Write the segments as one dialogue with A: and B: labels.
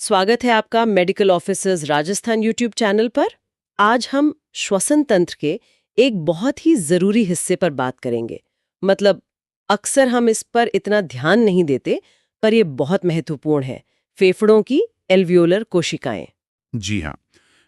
A: स्वागत है आपका medical officers Rajasthan YouTube channel पर। आज हम श्वसन तंत्र के एक बहुत ही जरूरी हिस्से पर बात करेंगे। मतलब अक्सर हम इस पर इतना ध्यान नहीं देते, पर यह बहुत महत्वपूर्ण है। फेफड़ों की एल्वियोलर कोशिकाएं।
B: जी हाँ,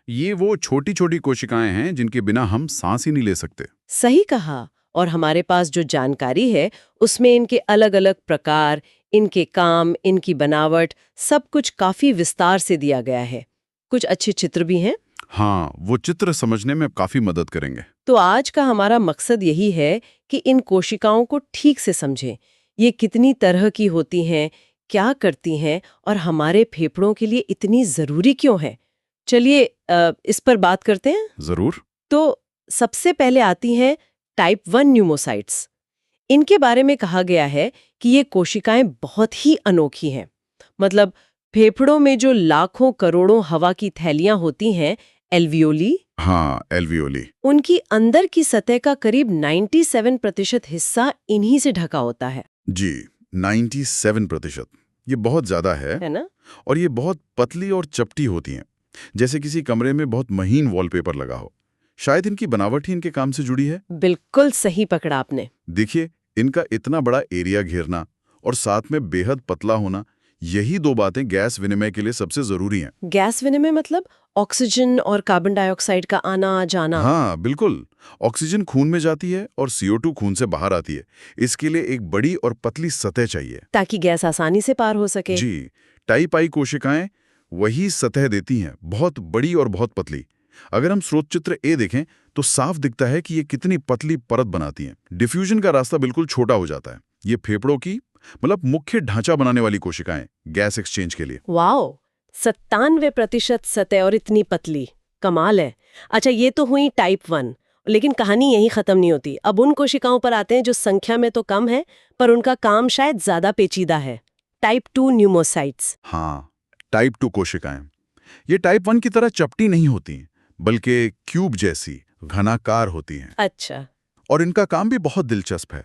B: ये वो छोटी छोटी कोशिकाएं हैं जिनके बिना हम सांस ही नहीं ले सकते।
A: सही कहा। और हमारे पास जो जानकारी है उसमें इनके अलग अलग प्रकार, इनके काम, इनकी बनावट, सब कुछ काफी विस्तार से दिया गया है। कुछ अच्छे चित्र भी हैं।
B: हाँ, वो चित्र समझने में काफी मदद करेंगे।
A: तो आज का हमारा मकसद यही है कि इन कोशिकाओं को ठीक से समझें। ये कितनी तरह की होती हैं, क्या करती हैं और हमारे फेफड़ों के लिए इतनी जरूरी क्यों है। चलिए इस पर बात करते हैं।
B: जरूर।
A: तो सबसे पहले आती हैं टाइप 1 न्यूमोसाइट्स। इनके बारे में कहा गया है कि ये कोशिकाएं बहुत ही अनोखी हैं। मतलब फेफड़ों में जो लाखों करोड़ों हवा की थैलियां होती हैं, एल्वियोली,
B: हाँ, एल्वियोली।
A: उनकी अंदर की सतह का करीब 97% हिस्सा इन्हीं से ढका होता है।
B: जी, 97%। ये बहुत ज्यादा
A: है ना?
B: और ये बहुत पतली और चपटी होती हैं, जैसे किसी कमरे में बहुत महीन वॉलपेपर लगा हो। शायद इनकी बनावट ही इनके काम से जुड़ी है।
A: बिल्कुल सही पकड़ा आपने।
B: देखिए, इनका इतना बड़ा एरिया घेरना और साथ में बेहद पतला होना, यही दो बातें गैस विनिमय के लिए सबसे जरूरी हैं।
A: गैस विनिमय मतलब ऑक्सीजन और कार्बन डाइऑक्साइड का आना जाना।
B: हाँ, बिल्कुल। ऑक्सीजन खून में जाती है और CO2 खून से बाहर आती है। इसके लिए एक बड़ी और पतली सतह चाहिए,
A: ताकि गैस आसानी से पार हो सके।
B: जी। टाइप आई कोशिकाएं वही सतह देती हैं, बहुत बड़ी और बहुत पतली। अगर हम स्रोत चित्र ए देखें तो साफ दिखता है कि ये कितनी पतली परत बनाती हैं। डिफ्यूजन का रास्ता बिल्कुल छोटा हो जाता है। ये फेफड़ों की मतलब मुख्य ढांचा बनाने वाली कोशिकाएं, गैस एक्सचेंज के लिए।
A: वाओ, 97% सतह और इतनी पतली, कमाल है। अच्छा, ये तो हुई टाइप 1, लेकिन कहानी यहीं खत्म नहीं होती। अब उन कोशिकाओं पर आते हैं जो संख्या में तो कम है, पर उनका काम शायद ज्यादा पेचीदा है। Type 2 pneumocytes.
B: हाँ, टाइप 2 कोशिकाएं। ये टाइप 1 की तरह चपटी नहीं होती, बल्कि क्यूब जैसी घनाकार होती हैं।
A: अच्छा।
B: और इनका काम भी बहुत दिलचस्प है।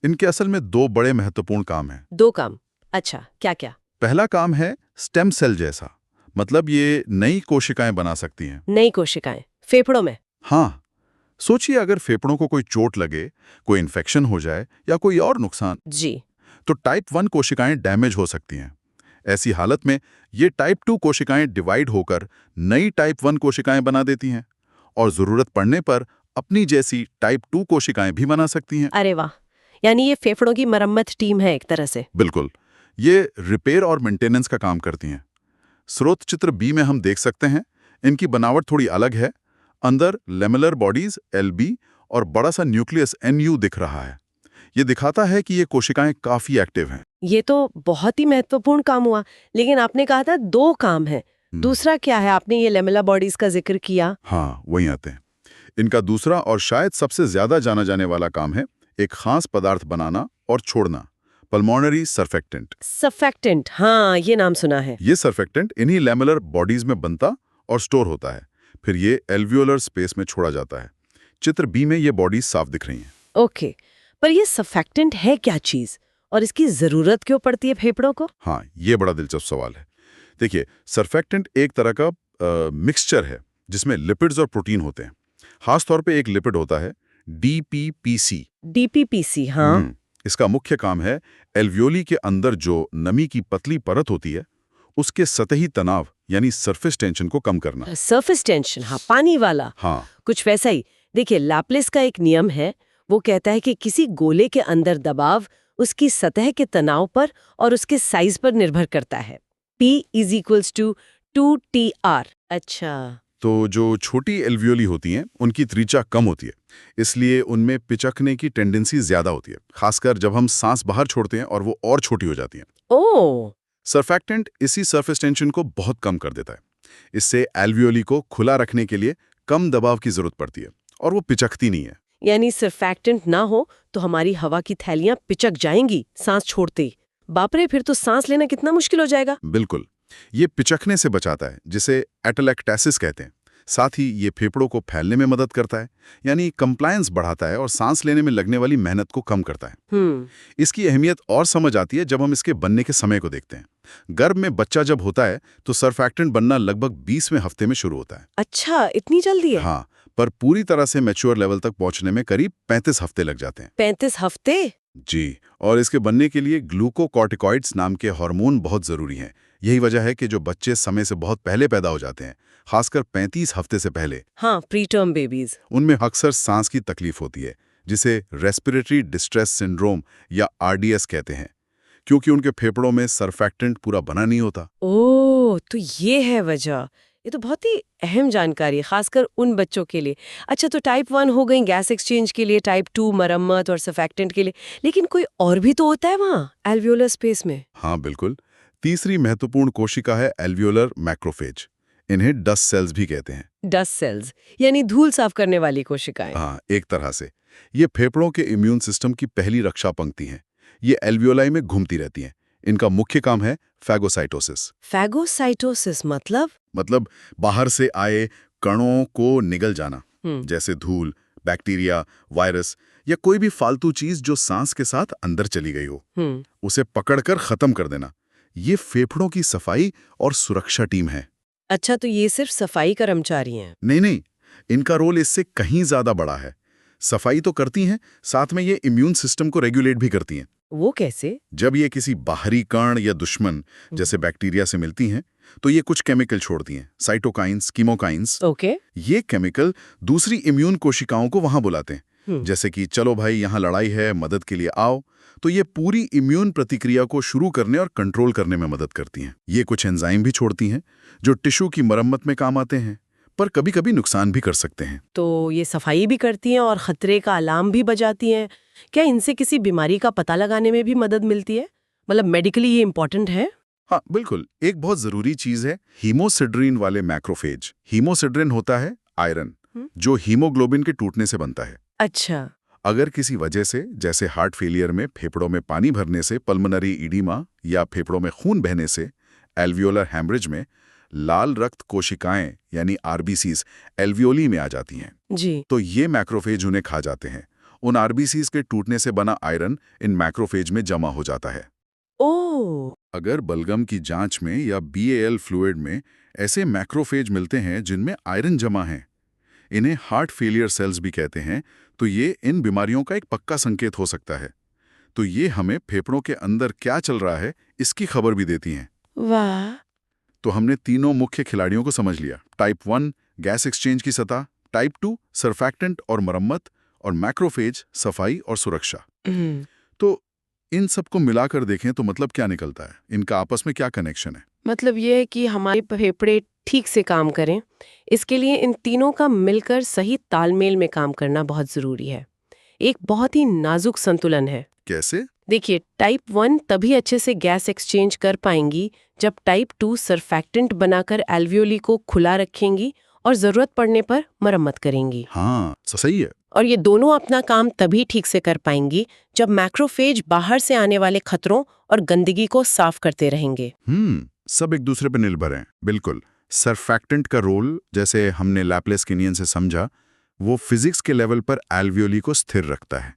B: इनके असल में दो बड़े महत्वपूर्ण काम हैं।
A: 2 काम? अच्छा, क्या क्या?
B: पहला काम है स्टेम सेल जैसा, मतलब ये नई कोशिकाएं बना सकती हैं।
A: नई कोशिकाएं फेफड़ों में?
B: हाँ, सोचिए अगर फेफड़ों को कोई चोट लगे, कोई इन्फेक्शन हो जाए या कोई और नुकसान,
A: जी।
B: तो टाइप 1 कोशिकाएं डैमेज हो सकती हैं। ऐसी हालत में ये टाइप 2 कोशिकाएं डिवाइड होकर नई टाइप 1 कोशिकाएं बना देती हैं और जरूरत पड़ने पर अपनी जैसी टाइप 2 कोशिकाएं भी बना सकती हैं।
A: अरे वाह, यानी ये फेफड़ों की मरम्मत टीम है एक तरह से।
B: बिल्कुल, ये रिपेयर और मेंटेनेंस का काम करती हैं। स्रोत चित्र बी में हम देख सकते हैं, इनकी बनावट थोड़ी अलग है। अंदर लेमुलर बॉडीज LB और बड़ा सा न्यूक्लियस NU दिख रहा है। ये दिखाता है कि ये कोशिकाएं काफी एक्टिव हैं।
A: ये तो बहुत ही महत्वपूर्ण काम हुआ, लेकिन आपने कहा था 2 काम है। दूसरा क्या है? आपने ये लेमुलर बॉडीज का जिक्र किया।
B: हाँ, वहीं आते हैं। इनका दूसरा और शायद सबसे ज्यादा जाना जाने वाला काम है एक खास पदार्थ बनाना और छोड़ना, पल्मोनरी सर्फेक्टेंट।
A: सर्फेक्टेंट, हाँ, ये नाम सुना है।
B: ये सर्फेक्टेंट इन्हीं लेमुलर बॉडीज में बनता और स्टोर होता है, फिर ये एल्वियोलर स्पेस में छोड़ा जाता है। चित्र बी में ये बॉडीज साफ दिख रही हैं।
A: ओके, पर ये सर्फेक्टेंट है क्या चीज और इसकी जरूरत क्यों पड़ती है फेफड़ों को?
B: हाँ, ये बड़ा दिलचस्प सवाल है। देखिए, सर्फेक्टेंट एक तरह का मिक्सचर है जिसमें लिपिड्स और प्रोटीन होते हैं। खास तौर पे एक लिपिड होता है DPPC।
A: DPPC, हाँ।
B: इसका मुख्य काम है एल्वियोली के अंदर जो नमी की पतली परत होती है, उसके सतही तनाव यानी सरफेस टेंशन को कम करना।
A: सरफेस टेंशन, हाँ, पानी वाला।
B: हाँ,
A: कुछ वैसा ही। देखिए, लैप्लेस का एक नियम है, वो कहता है कि किसी गोले के अंदर दबाव उसकी सतह के तनाव पर और उसके साइज पर निर्भर करता है। P = 2TR। अच्छा।
B: तो जो छोटी एल्वियोली होती हैं उनकी त्रिज्या कम होती है, इसलिए उनमें पिचकने की टेंडेंसी ज्यादा होती है, खासकर जब हम सांस बाहर छोड़ते हैं और वो और छोटी हो जाती हैं।
A: ओह।
B: सर्फेक्टेंट इसी सरफेस टेंशन को बहुत कम कर देता है। इससे एल्वियोली को खुला रखने के लिए कम दबाव की जरूरत पड़ती है और वो पिचकती नहीं है।
A: यानी सर्फेक्टेंट ना हो तो हमारी हवा की थैलियां पिचक जाएंगी सांस छोड़ते ही। बाप रे, फिर तो सांस लेना कितना मुश्किल हो जाएगा।
B: बिल्कुल, ये पिचकने से बचाता है, जिसे एटेलेक्टेसिस कहते हैं। साथ ही ये फेफड़ों को फैलने में मदद करता है, यानी कंप्लायंस बढ़ाता है और सांस लेने में लगने वाली मेहनत को कम करता है। इसकी अहमियत और समझ आती है जब हम इसके बनने के समय को देखते हैं। गर्भ में बच्चा जब होता है तो सर्फैक्टेंट बनना लगभग 20वें हफ्ते में शुरू होता है।
A: अच्छा, इतनी जल्दी है?
B: हाँ, पर पूरी तरह से मैच्योर लेवल तक पहुंचने में करीब 35 हफ्ते लग जाते हैं।
A: 35 हफ्ते?
B: जी, और इसके बनने के लिए ग्लूकोकॉर्टिकॉइड्स नाम के हार्मोन बहुत जरूरी हैं। यही वजह है कि जो बच्चे समय से बहुत पहले पैदा हो जाते हैं, खासकर 35 हफ्ते से पहले,
A: हाँ, प्री टर्म बेबीज।
B: उनमें अक्सर सांस की तकलीफ होती है, जिसे रेस्पिरेटरी डिस्ट्रेस सिंड्रोम या आरडीएस कहते हैं, क्योंकि उनके फेफड़ों में सर्फैक्टेंट पूरा बना नहीं होता।
A: ओह, तो ये है वजह। ये तो बहुत ही अहम जानकारी है, खासकर उन बच्चों के लिए। अच्छा, तो टाइप 1 हो गई गैस एक्सचेंज के लिए, टाइप 2 मरम्मत और सर्फैक्टेंट के लिए, लेकिन कोई और भी तो होता है वहाँ एल्वियोलर स्पेस में?
B: हाँ बिल्कुल। तीसरी महत्वपूर्ण कोशिका है एल्वियोलर मैक्रोफेज। इन्हें डस्ट सेल्स भी कहते हैं।
A: डस्ट सेल्स, यानी धूल साफ करने वाली कोशिकाएं।
B: हाँ, एक तरह से ये फेफड़ों के इम्यून सिस्टम की पहली रक्षा पंक्ति हैं। ये एल्वियोलाई में घूमती रहती हैं। इनका मुख्य काम है फैगोसाइटोसिस।
A: फैगोसाइटोसिस
B: मतलब बाहर से आए कणों को निगल जाना,
A: हम्म।
B: जैसे धूल, बैक्टीरिया, वायरस या कोई भी फालतू चीज जो सांस के साथ अंदर चली गई हो, उसे पकड़कर खत्म कर देना। ये फेफड़ों की सफाई और सुरक्षा टीम है।
A: अच्छा, तो ये सिर्फ सफाई कर्मचारी हैं?
B: नहीं, इनका रोल इससे कहीं ज्यादा बड़ा है। सफाई तो करती हैं, साथ में ये इम्यून सिस्टम को रेगुलेट भी करती हैं।
A: वो कैसे?
B: जब ये किसी बाहरी कण या दुश्मन जैसे बैक्टीरिया से मिलती हैं, तो ये कुछ केमिकल छोड़ती हैं, साइटोकाइंस, कीमोकाइंस।
A: ओके।
B: ये केमिकल दूसरी इम्यून कोशिकाओं को वहां बुलाते हैं, जैसे कि चलो भाई यहाँ लड़ाई है, मदद के लिए आओ। तो ये पूरी इम्यून प्रतिक्रिया को शुरू करने और कंट्रोल करने में मदद करती हैं। ये कुछ एंजाइम भी छोड़ती हैं जो टिश्यू की मरम्मत में काम आते हैं, पर कभी-कभी नुकसान भी कर सकते हैं।
A: तो ये सफाई भी करती हैं और खतरे का अलार्म भी बजाती हैं। क्या इनसे किसी बीमारी का पता लगाने में भी मदद मिलती है? मतलब मेडिकली ये इंपॉर्टेंट है?
B: हाँ बिल्कुल। एक बहुत जरूरी चीज है हीमोसिड्रिन वाले मैक्रोफेज। हीमोसिड्रिन होता है आयरन, जो हीमोग्लोबिन के टूटने से बनता है।
A: अच्छा।
B: अगर किसी वजह से, जैसे हार्ट फेलियर में फेफड़ों में पानी भरने से, पल्मोनरी इडीमा या फेफड़ों में खून बहने से, एल्वियोलर हैमरेज में लाल रक्त कोशिकाएं यानी आरबीसीज एल्वियोली में आ जाती हैं,
A: जी।
B: तो ये मैक्रोफेज उन्हें खा जाते हैं। उन आरबीसीज के टूटने से बना आयरन इन मैक्रोफेज में जमा हो जाता है।
A: ओह।
B: अगर बलगम की जांच में या बीएएल फ्लूइड में ऐसे मैक्रोफेज मिलते हैं जिनमें आयरन जमा है, इन्हें हार्ट फेलियर सेल्स भी कहते हैं, तो ये इन बीमारियों का एक पक्का संकेत हो सकता है। तो ये हमें फेफड़ों के अंदर क्या चल रहा है इसकी खबर भी देती हैं।
A: वाह।
B: तो हमने तीनों मुख्य खिलाड़ियों को समझ लिया। टाइप 1 गैस एक्सचेंज की सतह, टाइप 2 सर्फैक्टेंट और मरम्मत, और मैक्रोफेज सफाई और सुरक्षा। तो इन सबको मिलाकर देखें तो मतलब क्या निकलता है, इनका आपस में क्या कनेक्शन है?
A: मतलब ये है कि हमारे फेफड़े ठीक से काम करें, इसके लिए इन तीनों का मिलकर सही तालमेल में काम करना बहुत जरूरी है। एक बहुत ही नाजुक संतुलन है।
B: कैसे?
A: देखिए, टाइप 1 तभी अच्छे से गैस एक्सचेंज कर पाएंगी जब टाइप 2 सर्फैक्टेंट बनाकर एल्वियोली को खुला रखेंगी और जरूरत पड़ने पर मरम्मत करेंगी।
B: हाँ, सही है।
A: और ये दोनों अपना काम तभी ठीक से कर पाएंगी जब मैक्रोफेज बाहर से आने वाले खतरों और गंदगी को साफ करते रहेंगे।
B: सब एक दूसरे पर निर्भर हैं। बिल्कुल। सर्फैक्टेंट का रोल, जैसे हमने लैप्लेस-किनियन से समझा, वो फिजिक्स के लेवल पर एल्वियोली को स्थिर रखता है।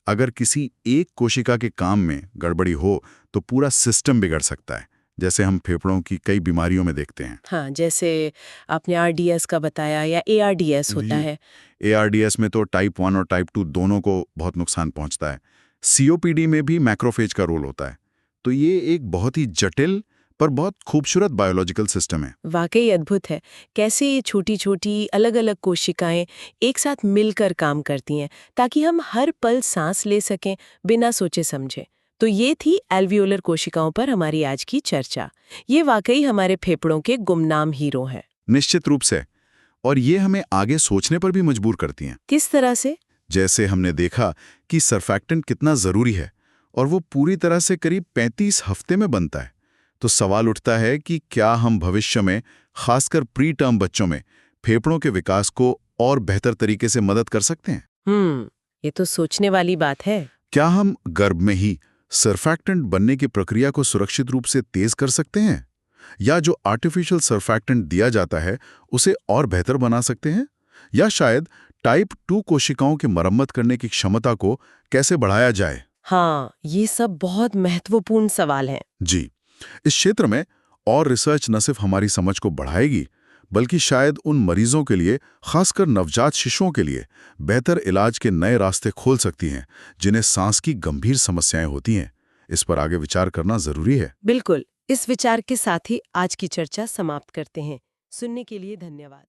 B: अगर किसी एक कोशिका के काम में गड़बड़ी हो तो पूरा सिस्टम बिगड़ सकता है, जैसे हम फेफड़ों की कई बीमारियों में देखते हैं।
A: हाँ, जैसे आपने आरडीएस का बताया या एआरडीएस होता है।
B: एआरडीएस में तो टाइप 1 और टाइप 2 दोनों को बहुत नुकसान पहुंचता है। सीओपीडी में भी मैक्रोफेज का रोल होता है। तो ये एक बहुत ही जटिल पर बहुत खूबसूरत बायोलॉजिकल सिस्टम है।
A: वाकई अद्भुत है कैसे ये छोटी छोटी अलग अलग कोशिकाएं एक साथ मिलकर काम करती हैं ताकि हम हर पल सांस ले सकें बिना सोचे समझे। तो ये थी एल्वियोलर कोशिकाओं पर हमारी आज की चर्चा। ये वाकई हमारे फेफड़ों के गुमनाम हीरो हैं।
B: निश्चित रूप से। और ये हमें आगे सोचने पर भी मजबूर करती हैं।
A: किस तरह से?
B: जैसे हमने देखा कि सर्फैक्टेंट कितना जरूरी है और वो पूरी तरह से करीब 35 हफ्ते में बनता है। तो सवाल उठता है कि क्या हम भविष्य में, खासकर प्री टर्म बच्चों में, फेफड़ों के विकास को और बेहतर तरीके से मदद कर सकते हैं?
A: ये तो सोचने वाली बात है।
B: क्या हम गर्भ में ही सर्फैक्टेंट बनने की प्रक्रिया को सुरक्षित रूप से तेज कर सकते हैं, या जो आर्टिफिशियल सर्फैक्टेंट दिया जाता है उसे और बेहतर बना सकते हैं, या शायद टाइप 2 कोशिकाओं की मरम्मत करने की क्षमता को कैसे बढ़ाया जाए?
A: हाँ, ये सब बहुत महत्वपूर्ण सवाल हैं।
B: जी, इस क्षेत्र में और रिसर्च न सिर्फ हमारी समझ को बढ़ाएगी, बल्कि शायद उन मरीजों के लिए, खासकर नवजात शिशुओं के लिए, बेहतर इलाज के नए रास्ते खोल सकती हैं, जिन्हें सांस की गंभीर समस्याएं होती हैं। इस पर आगे विचार करना जरूरी है।
A: बिल्कुल। इस विचार के साथ ही आज की चर्चा समाप्त करते हैं। सुनने के लिए धन्यवाद।